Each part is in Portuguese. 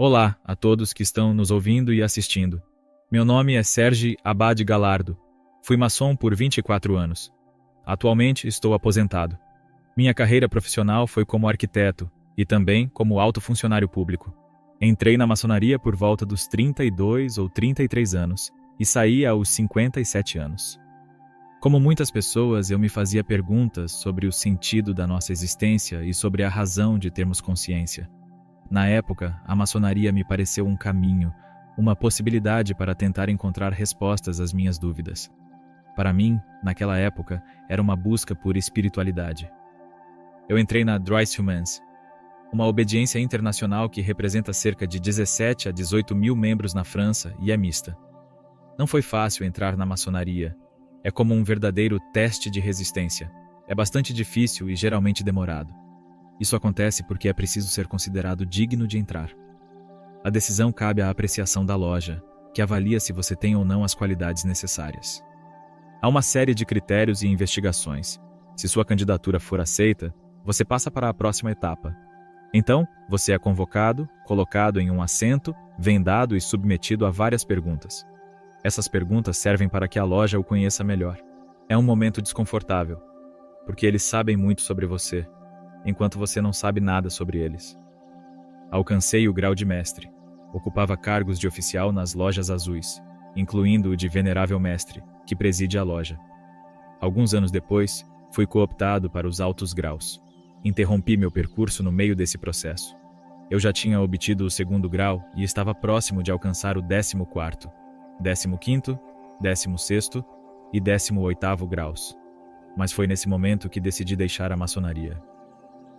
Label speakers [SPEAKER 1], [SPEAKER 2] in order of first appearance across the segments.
[SPEAKER 1] Olá a todos que estão nos ouvindo e assistindo. Meu nome é Serge Abad Galardo. Fui maçom por 24 anos. Atualmente estou aposentado. Minha carreira profissional foi como arquiteto e também como alto funcionário público. Entrei na maçonaria por volta dos 32 ou 33 anos e saí aos 57 anos. Como muitas pessoas, eu me fazia perguntas sobre o sentido da nossa existência e sobre a razão de termos consciência. Na época, a maçonaria me pareceu um caminho, uma possibilidade para tentar encontrar respostas às minhas dúvidas. Para mim, naquela época, era uma busca por espiritualidade. Eu entrei na Droits Humains, uma obediência internacional que representa cerca de 17 a 18 mil membros na França e é mista. Não foi fácil entrar na maçonaria. É como um verdadeiro teste de resistência. É bastante difícil e geralmente demorado. Isso acontece porque é preciso ser considerado digno de entrar. A decisão cabe à apreciação da loja, que avalia se você tem ou não as qualidades necessárias. Há uma série de critérios e investigações. Se sua candidatura for aceita, você passa para a próxima etapa. Então, você é convocado, colocado em um assento, vendado e submetido a várias perguntas. Essas perguntas servem para que a loja o conheça melhor. É um momento desconfortável, porque eles sabem muito sobre você, enquanto você não sabe nada sobre eles. Alcancei o grau de mestre. Ocupava cargos de oficial nas lojas azuis, incluindo o de venerável mestre, que preside a loja. Alguns anos depois, fui cooptado para os altos graus. Interrompi meu percurso no meio desse processo. Eu já tinha obtido o 2º grau e estava próximo de alcançar o 14º, 15º, 16º e 18º graus. Mas foi nesse momento que decidi deixar a maçonaria.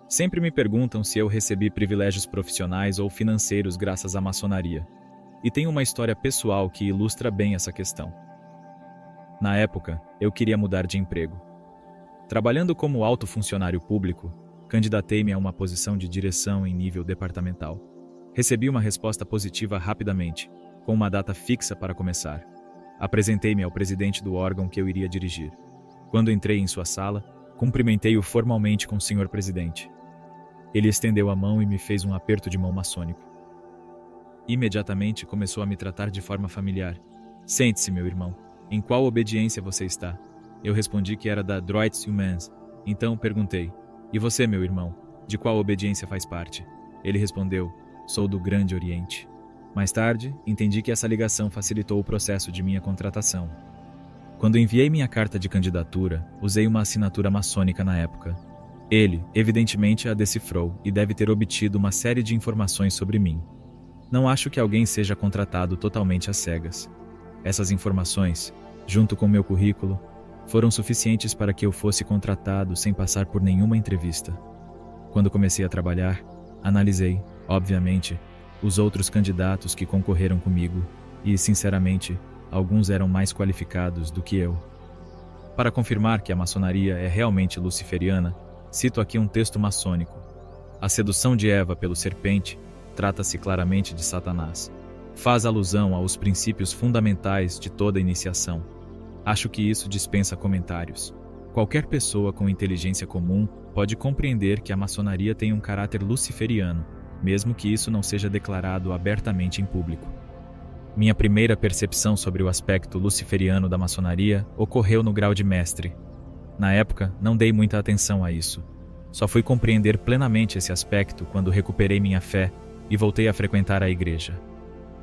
[SPEAKER 1] Sempre me perguntam se eu recebi privilégios profissionais ou financeiros graças à maçonaria. E tem uma história pessoal que ilustra bem essa questão. Na época, eu queria mudar de emprego. Trabalhando como alto funcionário público, candidatei-me a uma posição de direção em nível departamental. Recebi uma resposta positiva rapidamente, com uma data fixa para começar. Apresentei-me ao presidente do órgão que eu iria dirigir. Quando entrei em sua sala, cumprimentei-o formalmente com o senhor presidente. Ele estendeu a mão e me fez um aperto de mão maçônico. Imediatamente começou a me tratar de forma familiar. Sente-se, meu irmão. Em qual obediência você está? Eu respondi que era da Droits Humains. Então perguntei, e você, meu irmão, de qual obediência faz parte? Ele respondeu, sou do Grande Oriente. Mais tarde, entendi que essa ligação facilitou o processo de minha contratação. Quando enviei minha carta de candidatura, usei uma assinatura maçônica na época. Ele, evidentemente, a decifrou e deve ter obtido uma série de informações sobre mim. Não acho que alguém seja contratado totalmente às cegas. Essas informações, junto com meu currículo, foram suficientes para que eu fosse contratado sem passar por nenhuma entrevista. Quando comecei a trabalhar, analisei, obviamente, os outros candidatos que concorreram comigo e, sinceramente, alguns eram mais qualificados do que eu. Para confirmar que a maçonaria é realmente luciferiana, cito aqui um texto maçônico. A sedução de Eva pelo serpente trata-se claramente de Satanás. Faz alusão aos princípios fundamentais de toda iniciação. Acho que isso dispensa comentários. Qualquer pessoa com inteligência comum pode compreender que a maçonaria tem um caráter luciferiano, mesmo que isso não seja declarado abertamente em público. Minha primeira percepção sobre o aspecto luciferiano da maçonaria ocorreu no grau de mestre. Na época, não dei muita atenção a isso. Só fui compreender plenamente esse aspecto quando recuperei minha fé e voltei a frequentar a igreja.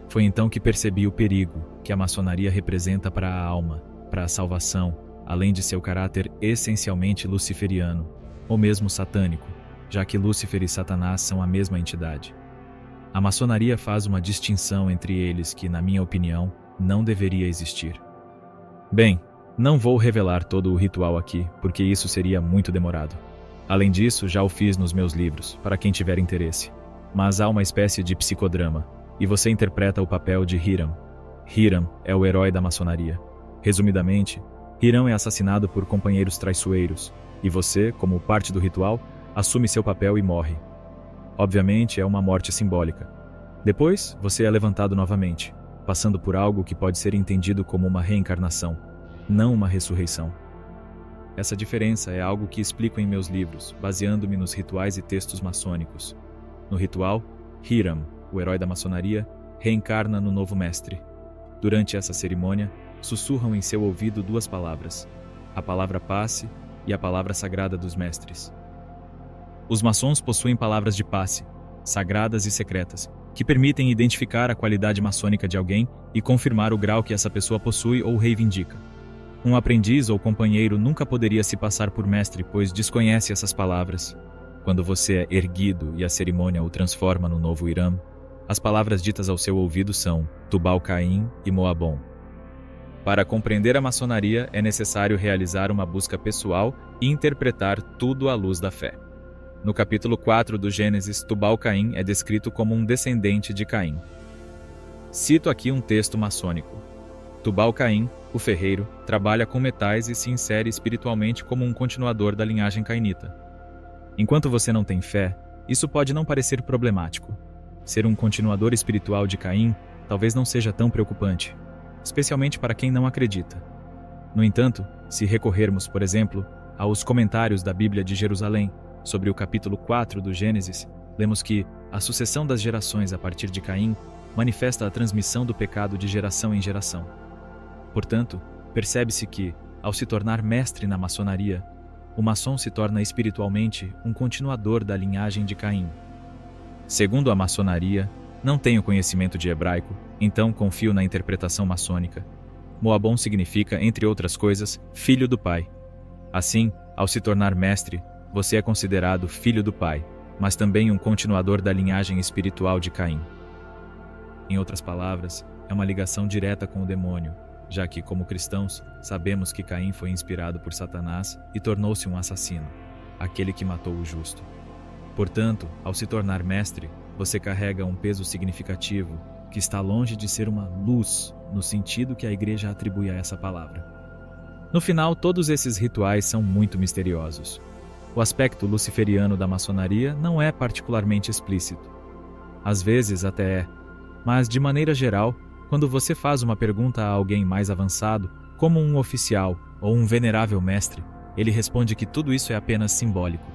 [SPEAKER 1] Foi então que percebi o perigo que a maçonaria representa para a alma, para a salvação, além de seu caráter essencialmente luciferiano, ou mesmo satânico, já que Lúcifer e Satanás são a mesma entidade. A maçonaria faz uma distinção entre eles que, na minha opinião, não deveria existir. Bem, não vou revelar todo o ritual aqui, porque isso seria muito demorado. Além disso, já o fiz nos meus livros, para quem tiver interesse. Mas há uma espécie de psicodrama, e você interpreta o papel de Hiram. Hiram é o herói da maçonaria. Resumidamente, Hiram é assassinado por companheiros traiçoeiros, e você, como parte do ritual, assume seu papel e morre. Obviamente, é uma morte simbólica. Depois, você é levantado novamente, passando por algo que pode ser entendido como uma reencarnação, não uma ressurreição. Essa diferença é algo que explico em meus livros, baseando-me nos rituais e textos maçônicos. No ritual, Hiram, o herói da maçonaria, reencarna no novo mestre. Durante essa cerimônia, sussurram em seu ouvido duas palavras: a palavra passe e a palavra sagrada dos mestres. Os maçons possuem palavras de passe, sagradas e secretas, que permitem identificar a qualidade maçônica de alguém e confirmar o grau que essa pessoa possui ou reivindica. Um aprendiz ou companheiro nunca poderia se passar por mestre, pois desconhece essas palavras. Quando você é erguido e a cerimônia o transforma no novo Irã, as palavras ditas ao seu ouvido são Tubal-Caim e Moabon. Para compreender a maçonaria, é necessário realizar uma busca pessoal e interpretar tudo à luz da fé. No capítulo 4 do Gênesis, Tubal-Caim é descrito como um descendente de Caim. Cito aqui um texto maçônico. Tubal-Caim, o ferreiro, trabalha com metais e se insere espiritualmente como um continuador da linhagem cainita. Enquanto você não tem fé, isso pode não parecer problemático. Ser um continuador espiritual de Caim talvez não seja tão preocupante, especialmente para quem não acredita. No entanto, se recorrermos, por exemplo, aos comentários da Bíblia de Jerusalém sobre o capítulo 4 do Gênesis, lemos que a sucessão das gerações a partir de Caim manifesta a transmissão do pecado de geração em geração. Portanto, percebe-se que, ao se tornar mestre na maçonaria, o maçom se torna espiritualmente um continuador da linhagem de Caim. Segundo a maçonaria, não tenho conhecimento de hebraico, então confio na interpretação maçônica. Moabon significa, entre outras coisas, filho do pai. Assim, ao se tornar mestre, você é considerado filho do pai, mas também um continuador da linhagem espiritual de Caim. Em outras palavras, é uma ligação direta com o demônio, já que, como cristãos, sabemos que Caim foi inspirado por Satanás e tornou-se um assassino, aquele que matou o justo. Portanto, ao se tornar mestre, você carrega um peso significativo que está longe de ser uma luz, no sentido que a igreja atribui a essa palavra. No final, todos esses rituais são muito misteriosos. O aspecto luciferiano da maçonaria não é particularmente explícito. Às vezes até é, mas de maneira geral, quando você faz uma pergunta a alguém mais avançado, como um oficial ou um venerável mestre, ele responde que tudo isso é apenas simbólico.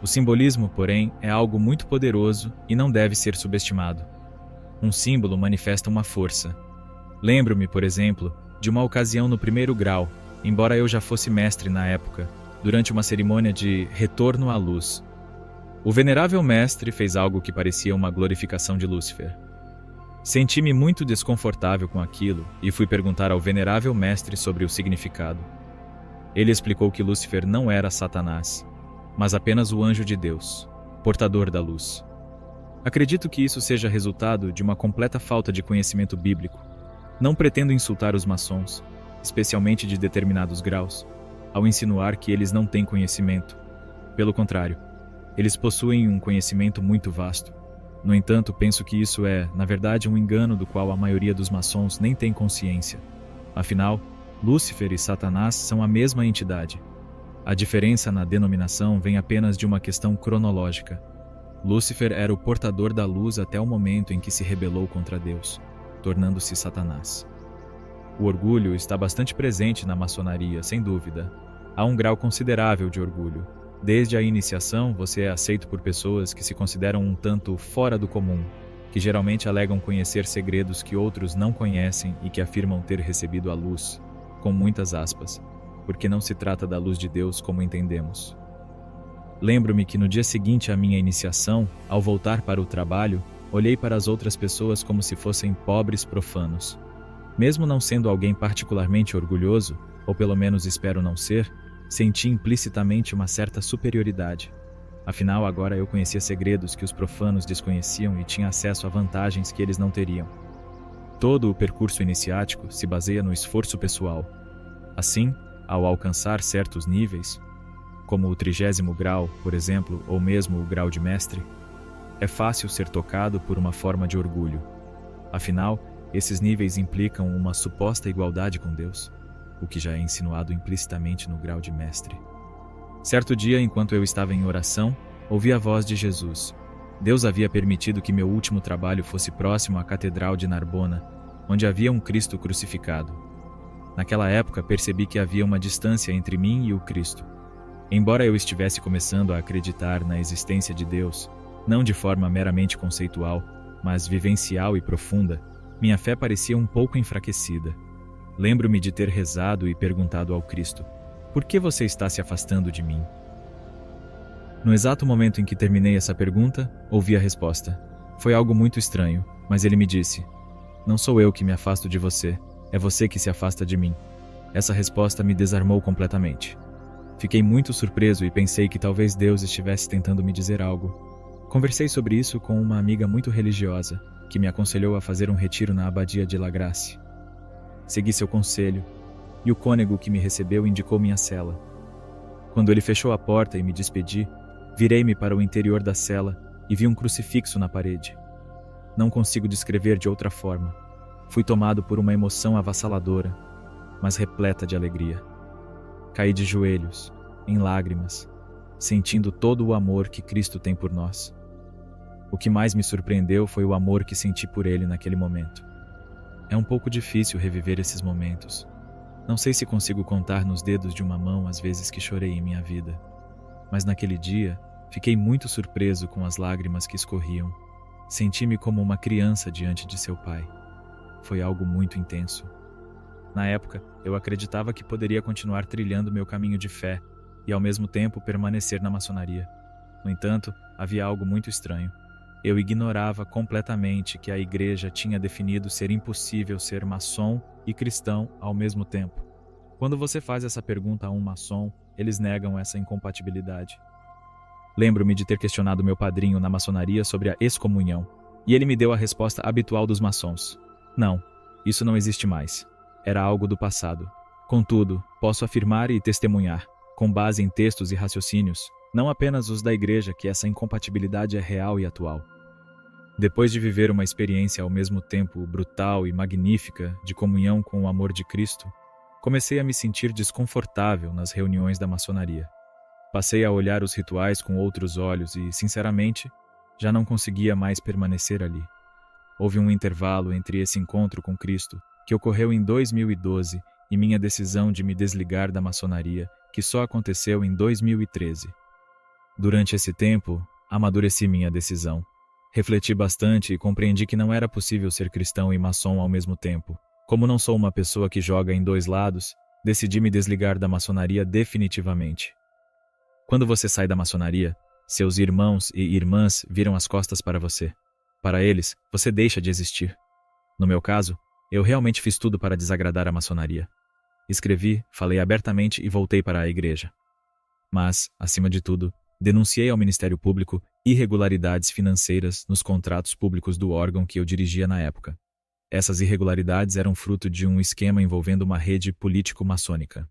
[SPEAKER 1] O simbolismo, porém, é algo muito poderoso e não deve ser subestimado. Um símbolo manifesta uma força. Lembro-me, por exemplo, de uma ocasião no 1º grau, embora eu já fosse mestre na época, durante uma cerimônia de retorno à luz. O venerável mestre fez algo que parecia uma glorificação de Lúcifer. Senti-me muito desconfortável com aquilo e fui perguntar ao venerável mestre sobre o significado. Ele explicou que Lúcifer não era Satanás, mas apenas o anjo de Deus, portador da luz. Acredito que isso seja resultado de uma completa falta de conhecimento bíblico. Não pretendo insultar os maçons, especialmente de determinados graus, ao insinuar que eles não têm conhecimento. Pelo contrário, eles possuem um conhecimento muito vasto. No entanto, penso que isso é, na verdade, um engano do qual a maioria dos maçons nem tem consciência. Afinal, Lúcifer e Satanás são a mesma entidade. A diferença na denominação vem apenas de uma questão cronológica. Lúcifer era o portador da luz até o momento em que se rebelou contra Deus, tornando-se Satanás. O orgulho está bastante presente na maçonaria, sem dúvida. Há um grau considerável de orgulho. Desde a iniciação, você é aceito por pessoas que se consideram um tanto fora do comum, que geralmente alegam conhecer segredos que outros não conhecem e que afirmam ter recebido a luz, com muitas aspas, porque não se trata da luz de Deus como entendemos. Lembro-me que no dia seguinte à minha iniciação, ao voltar para o trabalho, olhei para as outras pessoas como se fossem pobres profanos. Mesmo não sendo alguém particularmente orgulhoso, ou pelo menos espero não ser, senti implicitamente uma certa superioridade. Afinal, agora eu conhecia segredos que os profanos desconheciam e tinha acesso a vantagens que eles não teriam. Todo o percurso iniciático se baseia no esforço pessoal. Assim, ao alcançar certos níveis, como o 30º grau, por exemplo, ou mesmo o grau de mestre, é fácil ser tocado por uma forma de orgulho. Afinal, esses níveis implicam uma suposta igualdade com Deus, o que já é insinuado implicitamente no grau de mestre. Certo dia, enquanto eu estava em oração, ouvi a voz de Jesus. Deus havia permitido que meu último trabalho fosse próximo à Catedral de Narbona, onde havia um Cristo crucificado. Naquela época, percebi que havia uma distância entre mim e o Cristo. Embora eu estivesse começando a acreditar na existência de Deus, não de forma meramente conceitual, mas vivencial e profunda, minha fé parecia um pouco enfraquecida. Lembro-me de ter rezado e perguntado ao Cristo: por que você está se afastando de mim? No exato momento em que terminei essa pergunta, ouvi a resposta. Foi algo muito estranho, mas ele me disse: não sou eu que me afasto de você, é você que se afasta de mim. Essa resposta me desarmou completamente. Fiquei muito surpreso e pensei que talvez Deus estivesse tentando me dizer algo. Conversei sobre isso com uma amiga muito religiosa, que me aconselhou a fazer um retiro na abadia de La Grace. Segui seu conselho, e o cônego que me recebeu indicou minha cela. Quando ele fechou a porta e me despedi, virei-me para o interior da cela e vi um crucifixo na parede. Não consigo descrever de outra forma. Fui tomado por uma emoção avassaladora, mas repleta de alegria. Caí de joelhos, em lágrimas, sentindo todo o amor que Cristo tem por nós. O que mais me surpreendeu foi o amor que senti por Ele naquele momento. É um pouco difícil reviver esses momentos. Não sei se consigo contar nos dedos de uma mão as vezes que chorei em minha vida. Mas naquele dia, fiquei muito surpreso com as lágrimas que escorriam. Senti-me como uma criança diante de seu pai. Foi algo muito intenso. Na época, eu acreditava que poderia continuar trilhando meu caminho de fé e, ao mesmo tempo, permanecer na maçonaria. No entanto, havia algo muito estranho. Eu ignorava completamente que a igreja tinha definido ser impossível ser maçom e cristão ao mesmo tempo. Quando você faz essa pergunta a um maçom, eles negam essa incompatibilidade. Lembro-me de ter questionado meu padrinho na maçonaria sobre a excomunhão, e ele me deu a resposta habitual dos maçons: não, isso não existe mais. Era algo do passado. Contudo, posso afirmar e testemunhar, com base em textos e raciocínios, não apenas os da igreja, que essa incompatibilidade é real e atual. Depois de viver uma experiência ao mesmo tempo brutal e magnífica de comunhão com o amor de Cristo, comecei a me sentir desconfortável nas reuniões da maçonaria. Passei a olhar os rituais com outros olhos e, sinceramente, já não conseguia mais permanecer ali. Houve um intervalo entre esse encontro com Cristo, que ocorreu em 2012, e minha decisão de me desligar da maçonaria, que só aconteceu em 2013. Durante esse tempo, amadureci minha decisão. Refleti bastante e compreendi que não era possível ser cristão e maçom ao mesmo tempo. Como não sou uma pessoa que joga em dois lados, decidi me desligar da maçonaria definitivamente. Quando você sai da maçonaria, seus irmãos e irmãs viram as costas para você. Para eles, você deixa de existir. No meu caso, eu realmente fiz tudo para desagradar a maçonaria. Escrevi, falei abertamente e voltei para a igreja. Mas, acima de tudo, denunciei ao Ministério Público irregularidades financeiras nos contratos públicos do órgão que eu dirigia na época. Essas irregularidades eram fruto de um esquema envolvendo uma rede político-maçônica.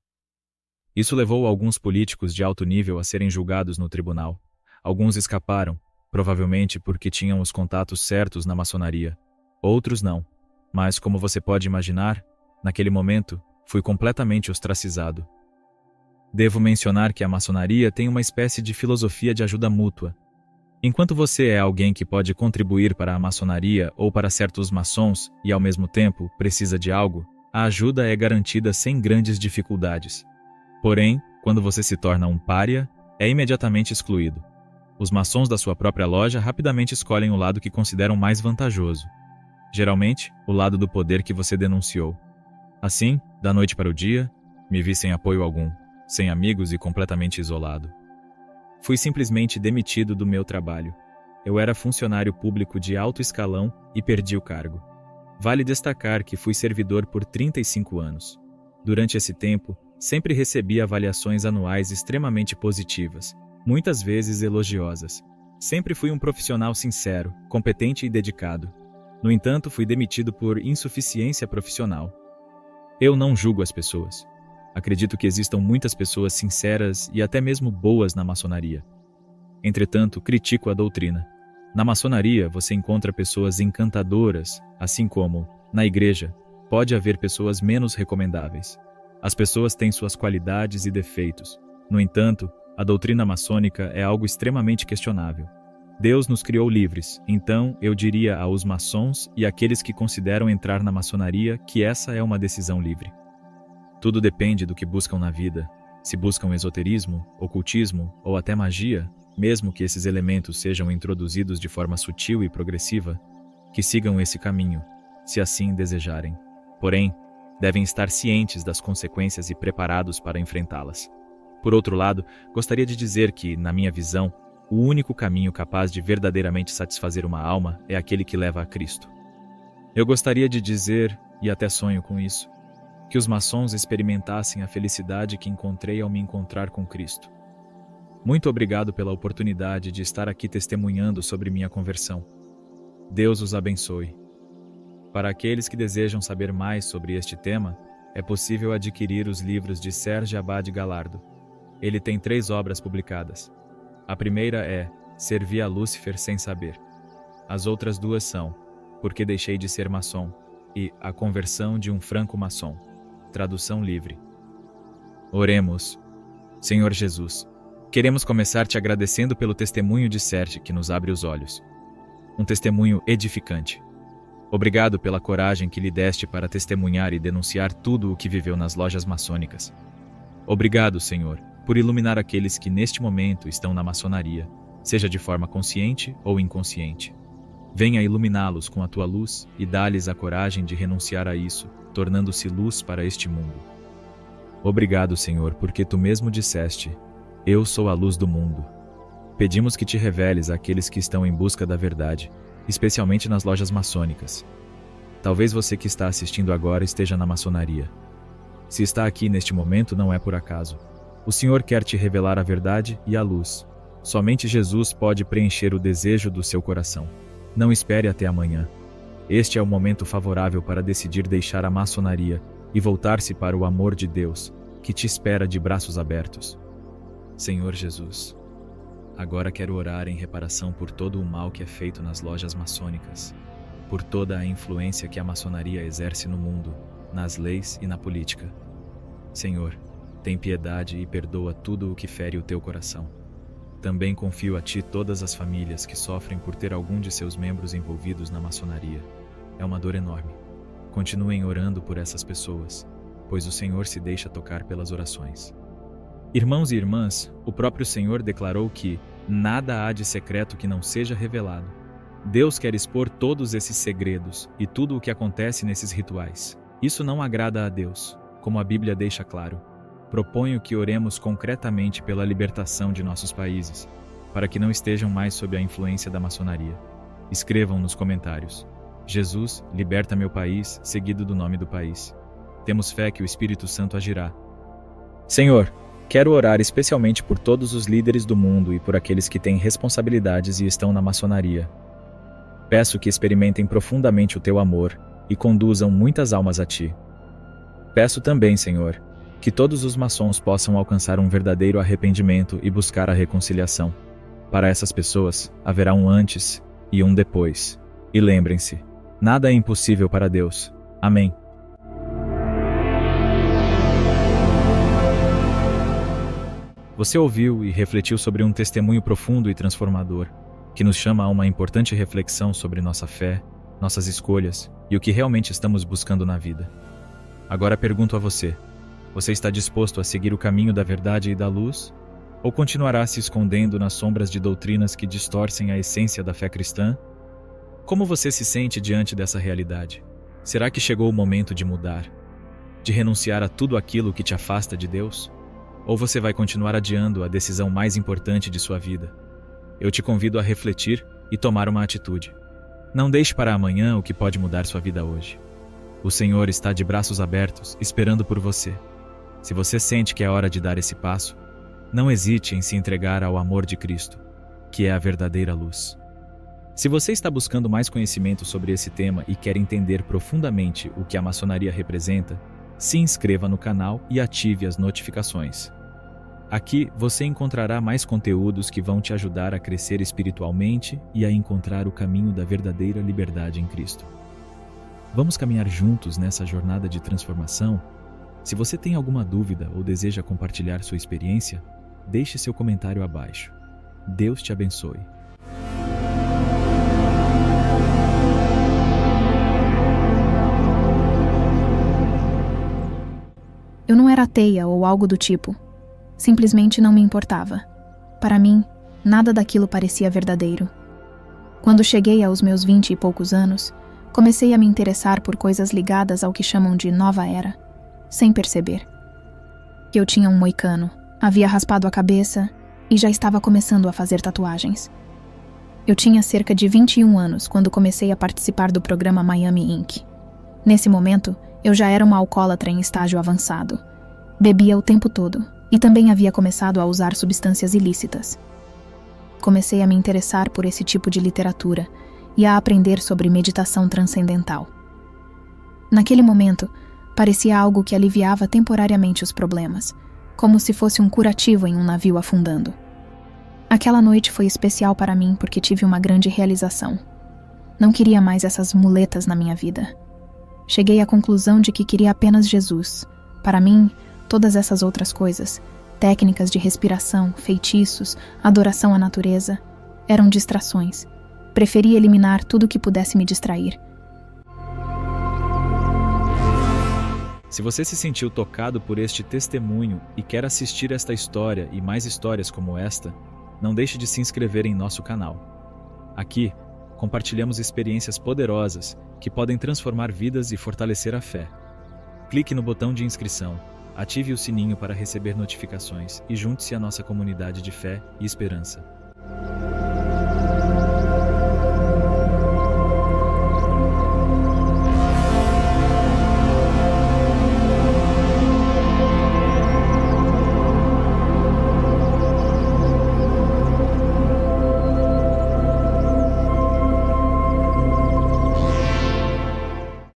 [SPEAKER 1] Isso levou alguns políticos de alto nível a serem julgados no tribunal. Alguns escaparam, provavelmente porque tinham os contatos certos na maçonaria. Outros não. Mas, como você pode imaginar, naquele momento, fui completamente ostracizado. Devo mencionar que a maçonaria tem uma espécie de filosofia de ajuda mútua. Enquanto você é alguém que pode contribuir para a maçonaria ou para certos maçons e, ao mesmo tempo, precisa de algo, a ajuda é garantida sem grandes dificuldades. Porém, quando você se torna um pária, é imediatamente excluído. Os maçons da sua própria loja rapidamente escolhem o lado que consideram mais vantajoso. Geralmente, o lado do poder que você denunciou. Assim, da noite para o dia, me vi sem apoio algum, sem amigos e completamente isolado. Fui simplesmente demitido do meu trabalho. Eu era funcionário público de alto escalão e perdi o cargo. Vale destacar que fui servidor por 35 anos. Durante esse tempo, sempre recebi avaliações anuais extremamente positivas, muitas vezes elogiosas. Sempre fui um profissional sincero, competente e dedicado. No entanto, fui demitido por insuficiência profissional. Eu não julgo as pessoas. Acredito que existam muitas pessoas sinceras e até mesmo boas na maçonaria. Entretanto, critico a doutrina. Na maçonaria, você encontra pessoas encantadoras, assim como, na igreja, pode haver pessoas menos recomendáveis. As pessoas têm suas qualidades e defeitos. No entanto, a doutrina maçônica é algo extremamente questionável. Deus nos criou livres, então eu diria aos maçons e àqueles que consideram entrar na maçonaria que essa é uma decisão livre. Tudo depende do que buscam na vida. Se buscam esoterismo, ocultismo ou até magia, mesmo que esses elementos sejam introduzidos de forma sutil e progressiva, que sigam esse caminho, se assim desejarem. Porém, devem estar cientes das consequências e preparados para enfrentá-las. Por outro lado, gostaria de dizer que, na minha visão, o único caminho capaz de verdadeiramente satisfazer uma alma é aquele que leva a Cristo. Eu gostaria de dizer, e até sonho com isso, que os maçons experimentassem a felicidade que encontrei ao me encontrar com Cristo. Muito obrigado pela oportunidade de estar aqui testemunhando sobre minha conversão. Deus os abençoe. Para aqueles que desejam saber mais sobre este tema, é possível adquirir os livros de Serge Abad Galardo. Ele tem 3 obras publicadas. A primeira é Servi a Lúcifer sem saber. As outras 2 são Porque deixei de ser maçom e A conversão de um franco-maçom. Tradução livre. Oremos. Senhor Jesus, queremos começar te agradecendo pelo testemunho de Serge que nos abre os olhos. Um testemunho edificante. Obrigado pela coragem que lhe deste para testemunhar e denunciar tudo o que viveu nas lojas maçônicas. Obrigado, Senhor, por iluminar aqueles que neste momento estão na maçonaria, seja de forma consciente ou inconsciente. Venha iluminá-los com a tua luz e dá-lhes a coragem de renunciar a isso, tornando-se luz para este mundo. Obrigado, Senhor, porque tu mesmo disseste: Eu sou a luz do mundo. Pedimos que te reveles àqueles que estão em busca da verdade, especialmente nas lojas maçônicas. Talvez você que está assistindo agora esteja na maçonaria. Se está aqui neste momento, não é por acaso. O Senhor quer te revelar a verdade e a luz. Somente Jesus pode preencher o desejo do seu coração. Não espere até amanhã. Este é o momento favorável para decidir deixar a maçonaria e voltar-se para o amor de Deus, que te espera de braços abertos. Senhor Jesus, agora quero orar em reparação por todo o mal que é feito nas lojas maçônicas, por toda a influência que a maçonaria exerce no mundo, nas leis e na política. Senhor, tem piedade e perdoa tudo o que fere o teu coração. Também confio a ti todas as famílias que sofrem por ter algum de seus membros envolvidos na maçonaria. É uma dor enorme. Continuem orando por essas pessoas, pois o Senhor se deixa tocar pelas orações. Irmãos e irmãs, o próprio Senhor declarou que nada há de secreto que não seja revelado. Deus quer expor todos esses segredos e tudo o que acontece nesses rituais. Isso não agrada a Deus, como a Bíblia deixa claro. Proponho que oremos concretamente pela libertação de nossos países, para que não estejam mais sob a influência da maçonaria. Escrevam nos comentários: Jesus, liberta meu país, seguido do nome do país. Temos fé que o Espírito Santo agirá. Senhor, quero orar especialmente por todos os líderes do mundo e por aqueles que têm responsabilidades e estão na maçonaria. Peço que experimentem profundamente o teu amor e conduzam muitas almas a ti. Peço também, Senhor, que todos os maçons possam alcançar um verdadeiro arrependimento e buscar a reconciliação. Para essas pessoas, haverá um antes e um depois. E lembrem-se, nada é impossível para Deus. Amém. Você ouviu e refletiu sobre um testemunho profundo e transformador, que nos chama a uma importante reflexão sobre nossa fé, nossas escolhas e o que realmente estamos buscando na vida. Agora pergunto a você: você está disposto a seguir o caminho da verdade e da luz? Ou continuará se escondendo nas sombras de doutrinas que distorcem a essência da fé cristã? Como você se sente diante dessa realidade? Será que chegou o momento de mudar? De renunciar a tudo aquilo que te afasta de Deus? Ou você vai continuar adiando a decisão mais importante de sua vida? Eu te convido a refletir e tomar uma atitude. Não deixe para amanhã o que pode mudar sua vida hoje. O Senhor está de braços abertos, esperando por você. Se você sente que é hora de dar esse passo, não hesite em se entregar ao amor de Cristo, que é a verdadeira luz. Se você está buscando mais conhecimento sobre esse tema e quer entender profundamente o que a maçonaria representa, se inscreva no canal e ative as notificações. Aqui você encontrará mais conteúdos que vão te ajudar a crescer espiritualmente e a encontrar o caminho da verdadeira liberdade em Cristo. Vamos caminhar juntos nessa jornada de transformação? Se você tem alguma dúvida ou deseja compartilhar sua experiência, deixe seu comentário abaixo. Deus te abençoe.
[SPEAKER 2] Eu não era ateia ou algo do tipo. Simplesmente não me importava. Para mim, nada daquilo parecia verdadeiro. Quando cheguei aos meus 20 e poucos anos, comecei a me interessar por coisas ligadas ao que chamam de nova era, sem perceber. Eu tinha um moicano, havia raspado a cabeça e já estava começando a fazer tatuagens. Eu tinha cerca de 21 anos quando comecei a participar do programa Miami Ink. Nesse momento, eu já era uma alcoólatra em estágio avançado. Bebia o tempo todo e também havia começado a usar substâncias ilícitas. Comecei a me interessar por esse tipo de literatura e a aprender sobre meditação transcendental. Naquele momento, parecia algo que aliviava temporariamente os problemas, como se fosse um curativo em um navio afundando. Aquela noite foi especial para mim porque tive uma grande realização. Não queria mais essas muletas na minha vida. Cheguei à conclusão de que queria apenas Jesus. Para mim, todas essas outras coisas, técnicas de respiração, feitiços, adoração à natureza, eram distrações. Preferi eliminar tudo que pudesse me distrair.
[SPEAKER 1] Se você se sentiu tocado por este testemunho e quer assistir esta história e mais histórias como esta, não deixe de se inscrever em nosso canal. Aqui, compartilhamos experiências poderosas que podem transformar vidas e fortalecer a fé. Clique no botão de inscrição, ative o sininho para receber notificações e junte-se à nossa comunidade de fé e esperança.